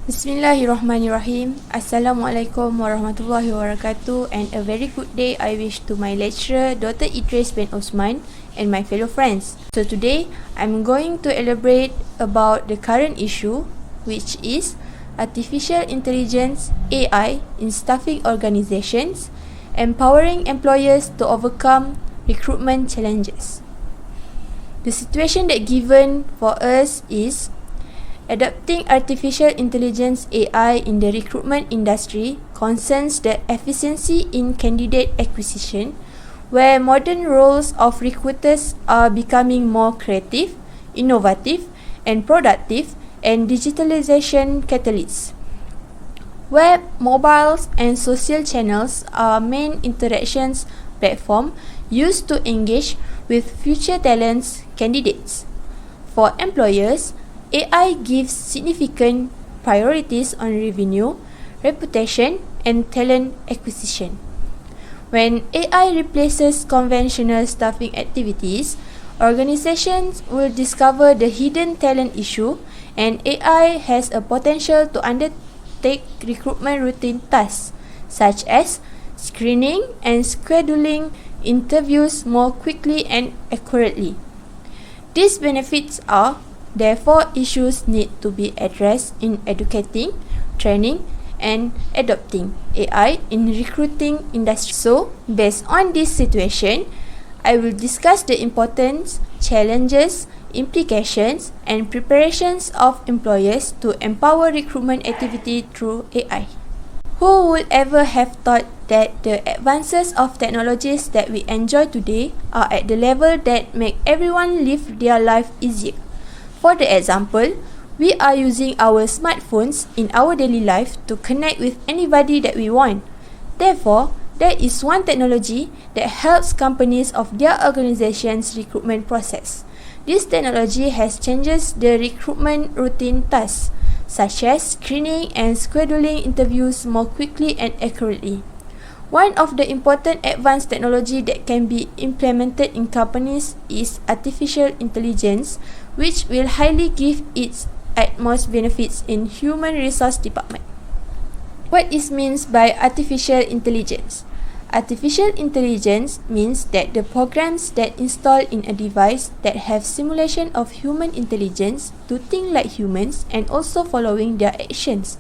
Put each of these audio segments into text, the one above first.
Bismillahirrahmanirrahim. Assalamualaikum warahmatullahi wabarakatuh, and a very good day I wish to my lecturer Dr. Idris bin Osman and my fellow friends. So today I'm going to elaborate about the current issue, which is artificial intelligence (AI) in staffing organizations, empowering employers to overcome recruitment challenges. The situation that given for us is adopting artificial intelligence (AI) in the recruitment industry concerns the efficiency in candidate acquisition, where modern roles of recruiters are becoming more creative, innovative, and productive, and digitalization catalysts. Web, mobiles, and social channels are main interactions platform used to engage with future talents candidates. For employers, AI gives significant priorities on revenue, reputation, and talent acquisition. When AI replaces conventional staffing activities, organizations will discover the hidden talent issue, and AI has a potential to undertake recruitment routine tasks, such as screening and scheduling interviews more quickly and accurately. These benefits are therefore issues need to be addressed in educating, training, and adopting AI in recruiting industry. So, based on this situation, I will discuss the importance, challenges, implications, and preparations of employers to empower recruitment activity through AI. Who would ever have thought that the advances of technologies that we enjoy today are at the level that make everyone live their life easier? For the example, we are using our smartphones in our daily life to connect with anybody that we want. Therefore, there is one technology that helps companies of their organization's recruitment process. This technology has changes the recruitment routine tasks, such as screening and scheduling interviews more quickly and accurately. One of the important advanced technology that can be implemented in companies is artificial intelligence, which will highly give its utmost benefits in human resource department. What is means by artificial intelligence? Artificial intelligence means that the programs that install in a device that have simulation of human intelligence to think like humans and also following their actions.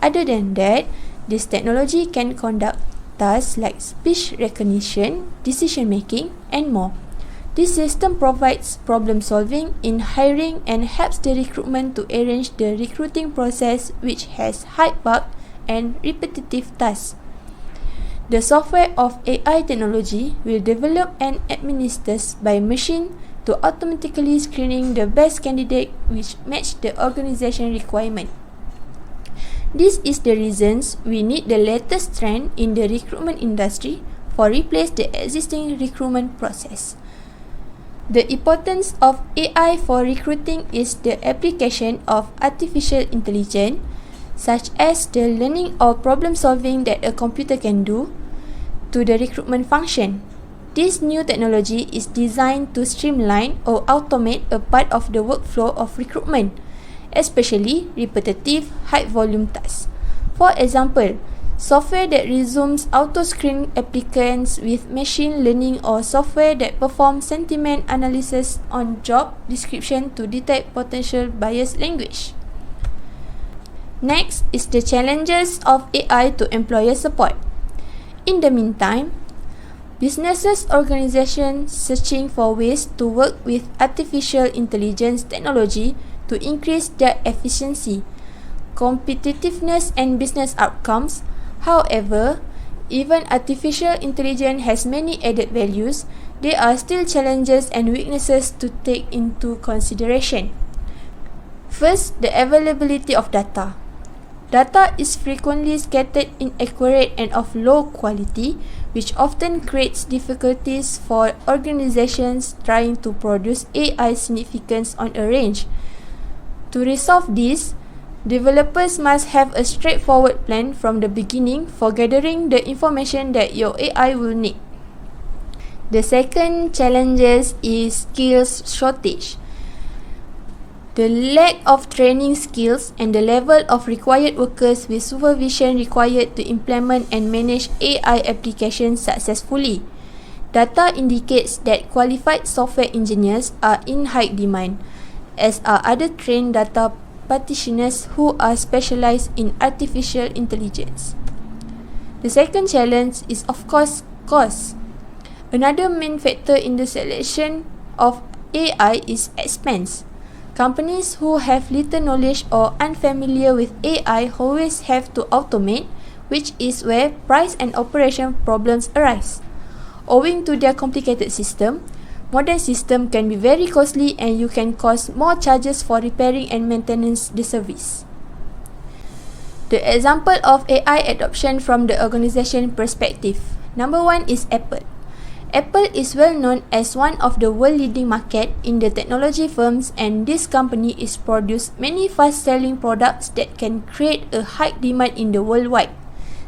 Other than that, this technology can conduct tasks like speech recognition, decision making, and more. This system provides problem solving in hiring and helps the recruitment to arrange the recruiting process, which has high bug and repetitive tasks. The software of AI technology will develop and administered by machine to automatically screening the best candidate which match the organization requirement. This is the reasons we need the latest trend in the recruitment industry for replace the existing recruitment process. The importance of AI for recruiting is the application of artificial intelligence, such as the learning or problem solving that a computer can do, to the recruitment function. This new technology is designed to streamline or automate a part of the workflow of recruitment, especially repetitive, high-volume tasks. For example, software that resumes auto-screen applicants with machine learning, or software that performs sentiment analysis on job description to detect potential biased language. Next is the challenges of AI to employer support. In the meantime, businesses organizations searching for ways to work with artificial intelligence technology to increase their efficiency, competitiveness, and business outcomes. However, even artificial intelligence has many added values, there are still challenges and weaknesses to take into consideration. First, the availability of data. Data is frequently scattered, inaccurate, and of low quality, which often creates difficulties for organizations trying to produce AI significance on a range. To resolve this, developers must have a straightforward plan from the beginning for gathering the information that your AI will need. The second challenge is skills shortage. The lack of training skills and the level of required workers with supervision required to implement and manage AI applications successfully. Data indicates that qualified software engineers are in high demand, as are other trained data practitioners who are specialized in artificial intelligence. The second challenge is, of course, cost. Another main factor in the selection of AI is expense. Companies who have little knowledge or unfamiliar with AI always have to automate, which is where price and operation problems arise. Owing to their complicated system, modern system can be very costly and you can cost more charges for repairing and maintenance the service. The example of AI adoption from the organization perspective. Number 1 is Apple. Apple is well known as one of the world-leading market in the technology firms, and this company is produced many fast-selling products that can create a high demand in the worldwide,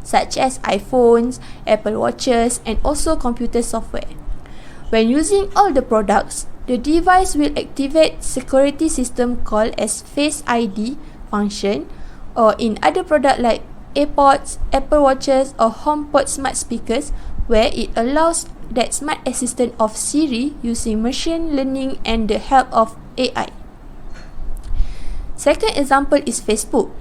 such as iPhones, Apple Watches, and also computer software. When using all the products, the device will activate security system called as Face ID function, or in other product like AirPods, Apple Watches, or HomePod smart speakers, where it allows that smart assistant of Siri using machine learning and the help of AI. Second example is Facebook.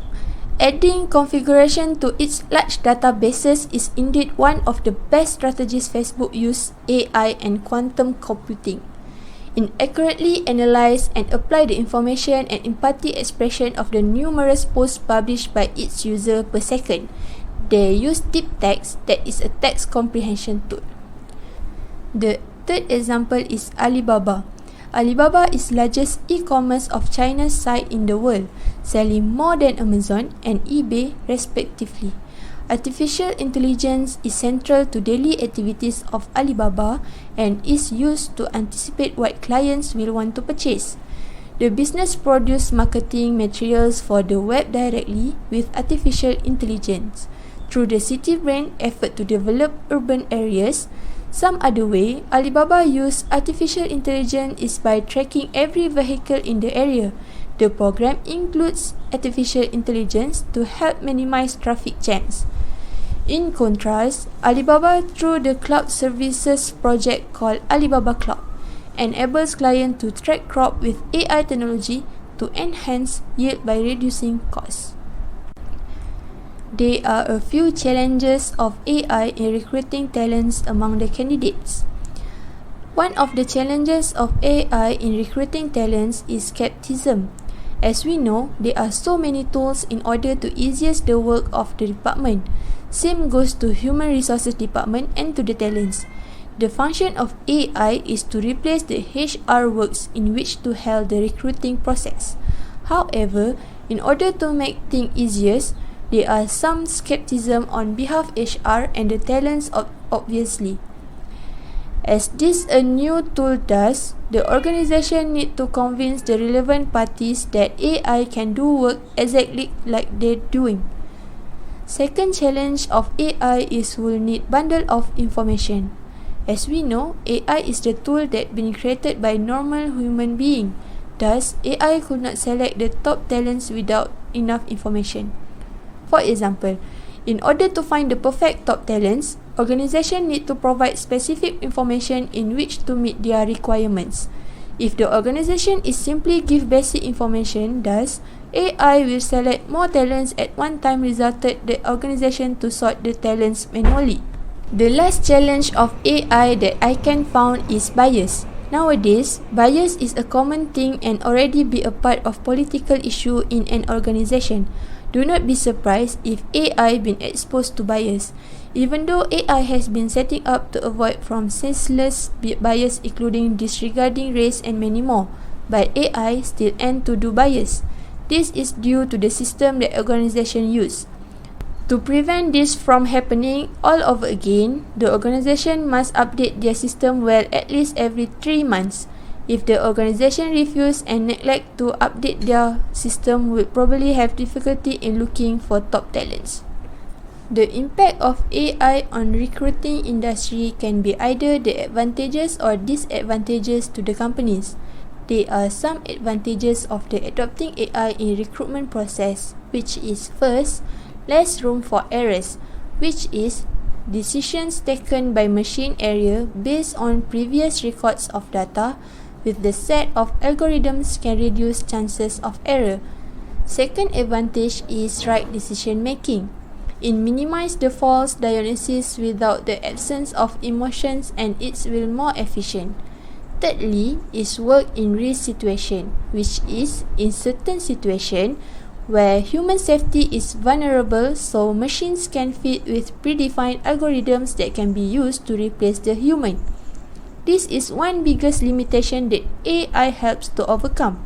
Adding configuration to its large databases is indeed one of the best strategies Facebook use AI and quantum computing. In accurately analyze and apply the information and empathy expression of the numerous posts published by its user per second. They use deep text, that is a text comprehension tool. The third example is Alibaba. Alibaba is largest e-commerce of China's site in the world, selling more than Amazon and eBay respectively. Artificial intelligence is central to daily activities of Alibaba and is used to anticipate what clients will want to purchase. The business produces marketing materials for the web directly with artificial intelligence. Through the city brain effort to develop urban areas, some other way Alibaba use artificial intelligence is by tracking every vehicle in the area. The program includes artificial intelligence to help minimize traffic jams. In contrast, Alibaba through the cloud services project called Alibaba Cloud enables clients to track crop with AI technology to enhance yield by reducing costs. There are a few challenges of AI in recruiting talents among the candidates. One of the challenges of AI in recruiting talents is skepticism. As we know, there are so many tools in order to ease the work of the department. Same goes to human resources department and to the talents. The function of AI is to replace the HR works in which to help the recruiting process. However, in order to make things easier, there are some skepticism on behalf of HR and the talents obviously. As this a new tool does, the organization need to convince the relevant parties that AI can do work exactly like they're doing. Second challenge of AI is will need bundle of information. As we know, AI is the tool that been created by normal human being. Thus, AI could not select the top talents without enough information. For example, in order to find the perfect top talents, organization need to provide specific information in which to meet their requirements. If the organization is simply give basic information, thus AI will select more talents at one time, resulted the organization to sort the talents manually. The last challenge of AI that I can found is bias. Nowadays, bias is a common thing and already be a part of political issue in an organization. Do not be surprised if AI been exposed to bias. Even though AI has been setting up to avoid from senseless bias including disregarding race and many more, but AI still end to do bias. This is due to the system that organization use. To prevent this from happening all over again, the organization must update their system well at least every 3 months. If the organization refuse and neglect to update their system, will probably have difficulty in looking for top talents. The impact of AI on recruiting industry can be either the advantages or disadvantages to the companies. there are some advantages of the adopting AI in recruitment process, which is first, less room for errors, which is decisions taken by machine error based on previous records of data with the set of algorithms can reduce chances of error. Second advantage is right decision making. It minimises the false diagnosis without the absence of emotions and it will more efficient. Thirdly is work in risk situation, which is in certain situation where human safety is vulnerable, so machines can fit with predefined algorithms that can be used to replace the human. This is one biggest limitation that AI helps to overcome.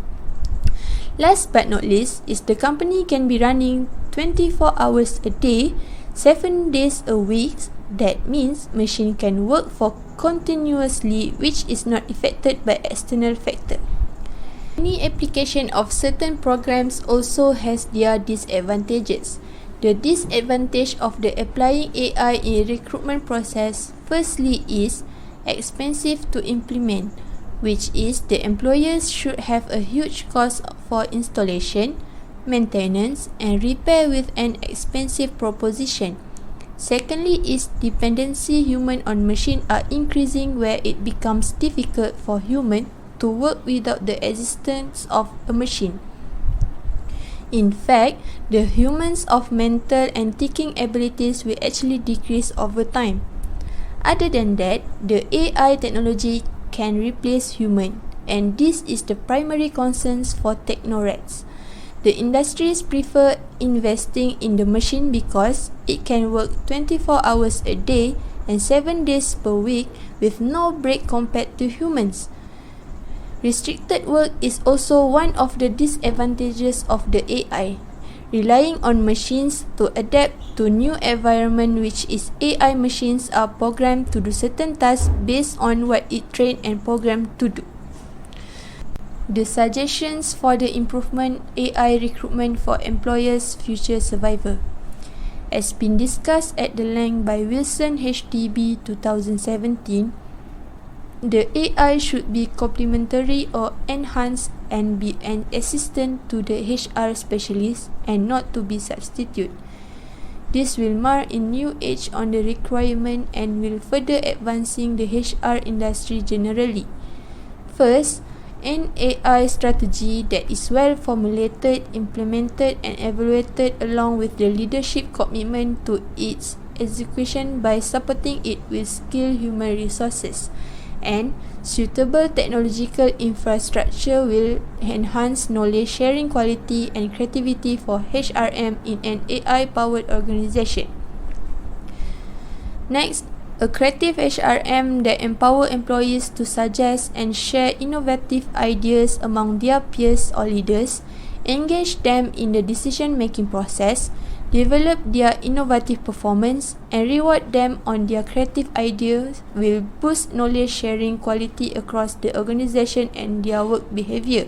Last but not least is the company can be running 24 hours a day, 7 days a week. That means machine can work for continuously, which is not affected by external factor. Any application of certain programs also has their disadvantages. The disadvantage of the applying AI in recruitment process firstly is expensive to implement, which is the employers should have a huge cost for installation, maintenance and repair with an expensive proposition. Secondly is dependency human on machine are increasing where it becomes difficult for human to work without the existence of a machine. In fact, the humans of mental and thinking abilities will actually decrease over time. Other than that, the AI technology can replace human, and this is the primary concerns for technorats. The industries prefer investing in the machine because it can work 24 hours a day and 7 days per week with no break compared to humans. Restricted work is also one of the disadvantages of the AI, relying on machines to adapt to new environment, which is AI machines are programmed to do certain tasks based on what it trained and programmed to do. The suggestions for the improvement AI recruitment for employers' future survival has been discussed at the length by Wilson HDB 2017. The AI should be complementary or enhanced and be an assistant to the HR specialist and not to be substitute. This will mark a new age on the requirement and will further advancing the HR industry generally. First, an AI strategy that is well formulated, implemented and evaluated along with the leadership commitment to its execution by supporting it with skilled human resources. And suitable technological infrastructure will enhance knowledge sharing quality and creativity for HRM in an AI-powered organization. Next, a creative HRM that empower employees to suggest and share innovative ideas among their peers or leaders, engage them in the decision-making process, develop their innovative performance, and reward them on their creative ideas will boost knowledge sharing quality across the organization and their work behavior.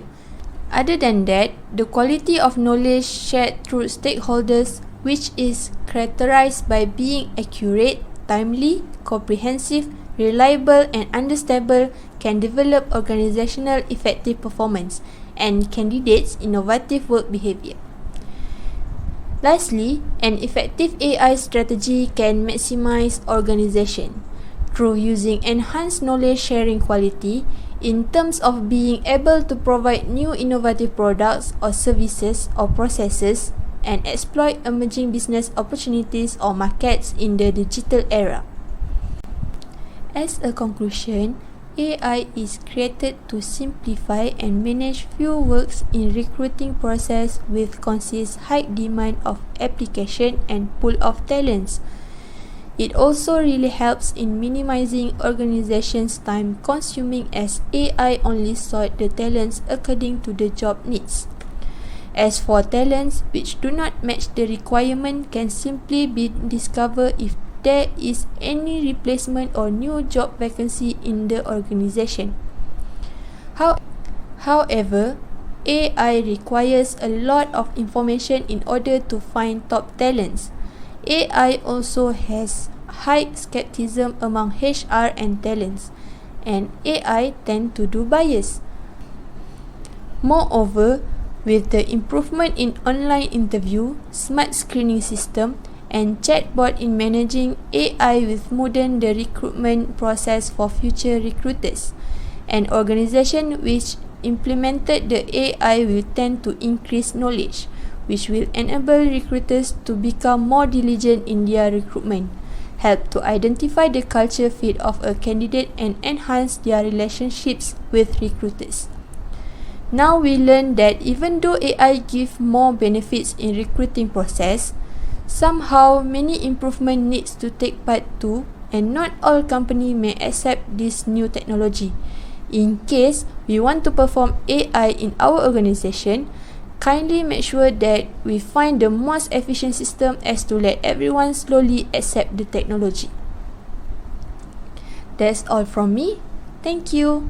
Other than that, the quality of knowledge shared through stakeholders, which is characterized by being accurate, timely, comprehensive, reliable and understandable, can develop organizational effective performance and candidates' innovative work behavior. Lastly, an effective AI strategy can maximize organization through using enhanced knowledge sharing quality in terms of being able to provide new innovative products or services or processes and exploit emerging business opportunities or markets in the digital era. As a conclusion, AI is created to simplify and manage few works in recruiting process with consist high demand of application and pool of talents. It also really helps in minimizing organizations' time consuming as AI only sort the talents according to the job needs. As for talents which do not match the requirement can simply be discovered if there is any replacement or new job vacancy in the organization. However, AI requires a lot of information in order to find top talents. AI also has high skepticism among HR and talents, and AI tend to do bias. Moreover, with the improvement in online interview, smart screening system, and chatbot in managing AI will smoothen the recruitment process for future recruiters. An organization which implemented the AI will tend to increase knowledge, which will enable recruiters to become more diligent in their recruitment, help to identify the culture fit of a candidate, and enhance their relationships with recruiters. Now we learn that even though AI gives more benefits in recruiting process, somehow many improvement needs to take part too, and not all company may accept this new technology. In case we want to perform AI in our organization, kindly make sure that we find the most efficient system as to let everyone slowly accept the technology. That's all from me. Thank you.